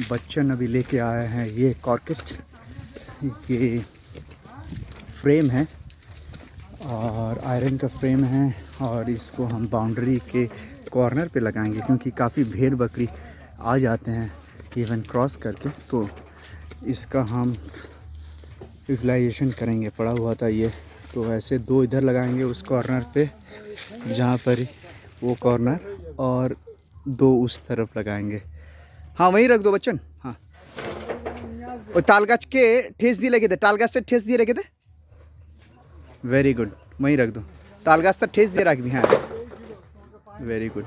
बच्चन अभी लेके आए हैं ये कॉर्केट, ये फ्रेम है और आयरन का फ्रेम है और इसको हम बाउंड्री के कॉर्नर पे लगाएंगे क्योंकि काफ़ी भेड़ बकरी आ जाते हैं इवन क्रॉस करके, तो इसका हम यूटिलाइजेशन करेंगे। पड़ा हुआ था ये, तो ऐसे 2 इधर लगाएंगे उस कॉर्नर पे जहाँ पर वो कॉर्नर, और 2 उस तरफ लगाएंगे। हाँ वहीं रख दो बच्चन। हाँ और तालगाछ के ठेस दिए लगे थे, तालगाछ से ठेस दिए लगे थे। वेरी गुड, वहीं रख दो। तालगाछ से ठेस दिए रख भी। हाँ वेरी गुड।